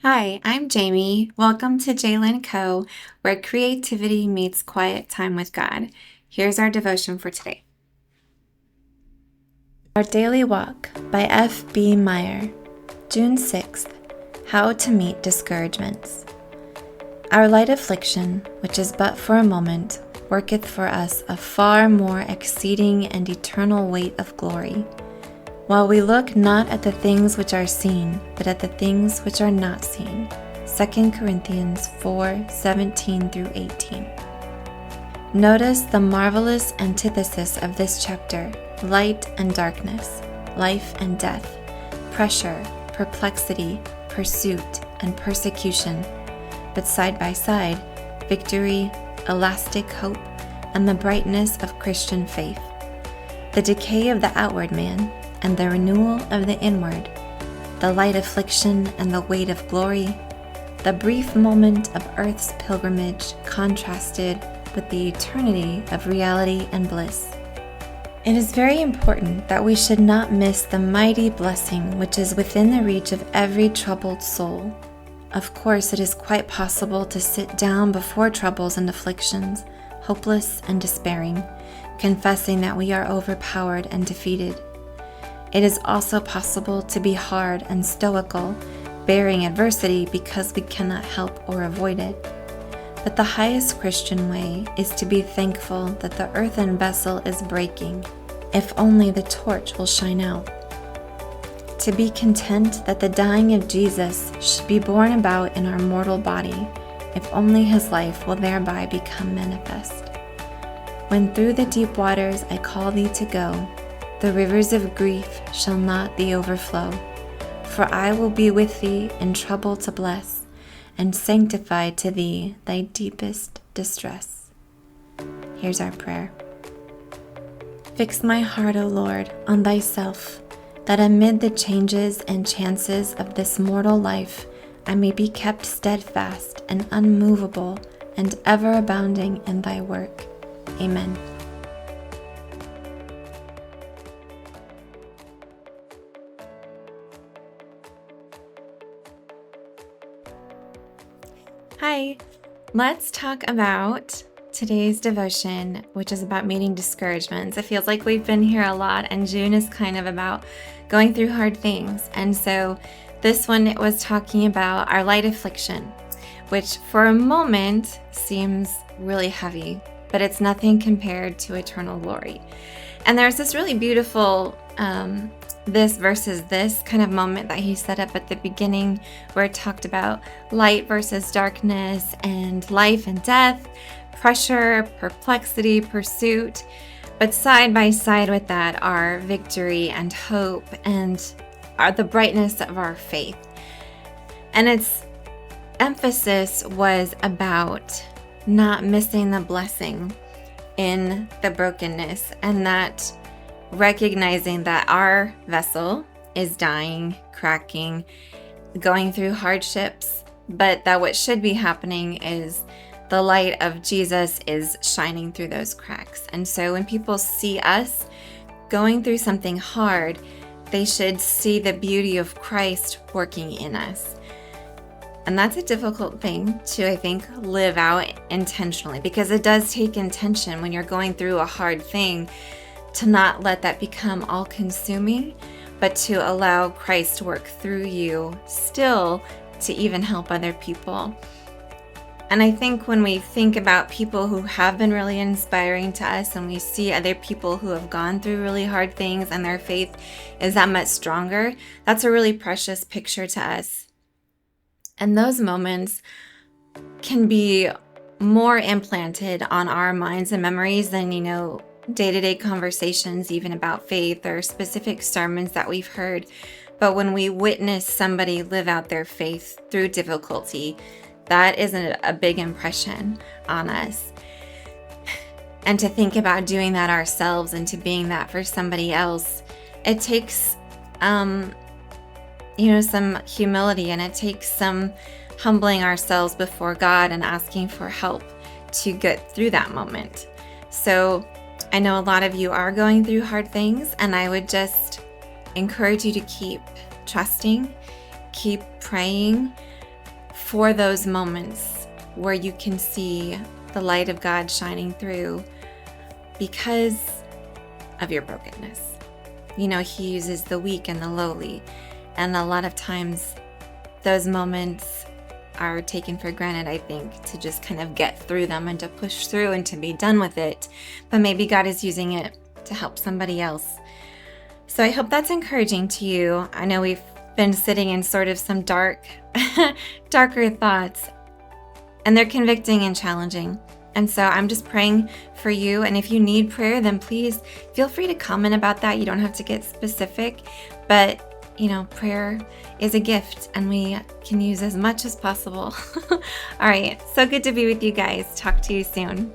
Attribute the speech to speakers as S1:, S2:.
S1: Hi, I'm Jamie. Welcome to Jalen Co., where creativity meets quiet time with God. Here's our devotion for today. Our Daily Walk by F.B. Meyer, June 6th. How to Meet Discouragements. Our light affliction, which is but for a moment, worketh for us a far more exceeding and eternal weight of glory. While we look not at the things which are seen, but at the things which are not seen. 2 Corinthians 4:17 through 18. Notice the marvelous antithesis of this chapter: light and darkness, life and death, pressure, perplexity, pursuit, and persecution. But side by side, victory, elastic hope, and the brightness of Christian faith. The decay of the outward man and the renewal of the inward, the light affliction and the weight of glory, the brief moment of earth's pilgrimage contrasted with the eternity of reality and bliss. It is very important that we should not miss the mighty blessing which is within the reach of every troubled soul. Of course, it is quite possible to sit down before troubles and afflictions, hopeless and despairing, confessing that we are overpowered and defeated. It is also possible to be hard and stoical, bearing adversity because we cannot help or avoid it. But the highest Christian way is to be thankful that the earthen vessel is breaking, if only the torch will shine out. To be content that the dying of Jesus should be borne about in our mortal body, if only his life will thereby become manifest. When through the deep waters I call thee to go, the rivers of grief shall not thee overflow. For I will be with thee in trouble to bless, and sanctify to thee thy deepest distress. Here's our prayer. Fix my heart, O Lord, on thyself, that amid the changes and chances of this mortal life, I may be kept steadfast and unmovable and ever abounding in thy work. Amen. Hi, let's talk about today's devotion, which is about meeting discouragements. It feels like we've been here a lot, and June is kind of about going through hard things. And so this one, it was talking about our light affliction, which for a moment seems really heavy, but it's nothing compared to eternal glory. And there's this really beautiful this versus this kind of moment that he set up at the beginning, where it talked about light versus darkness and life and death, pressure, perplexity, pursuit. But side by side with that are victory and hope and are the brightness of our faith. And its emphasis was about not missing the blessing in the brokenness, and that recognizing that our vessel is dying, cracking, going through hardships, but that what should be happening is the light of Jesus is shining through those cracks. And so when people see us going through something hard, they should see the beauty of Christ working in us. And that's a difficult thing to, I think, live out intentionally, because it does take intention when you're going through a hard thing to not let that become all-consuming, but to allow Christ to work through you still to even help other people. And I think when we think about people who have been really inspiring to us, and we see other people who have gone through really hard things and their faith is that much stronger, that's a really precious picture to us. And those moments can be more implanted on our minds and memories than, day-to-day conversations, even about faith or specific sermons that we've heard. But when we witness somebody live out their faith through difficulty, that is a big impression on us. And to think about doing that ourselves and to being that for somebody else, it takes, some humility, and it takes some humbling ourselves before God and asking for help to get through that moment. So I know a lot of you are going through hard things, and I would just encourage you to keep trusting, keep praying, for those moments where you can see the light of God shining through because of your brokenness. He uses the weak and the lowly, and a lot of times those moments are taken for granted, I think, to just kind of get through them and to push through and to be done with it. But maybe God is using it to help somebody else. So I hope that's encouraging to you. I know we've been sitting in sort of some darker thoughts, and they're convicting and challenging. And so I'm just praying for you. And if you need prayer, then please feel free to comment about that. You don't have to get specific, but prayer is a gift and we can use as much as possible. All right. So good to be with you guys. Talk to you soon.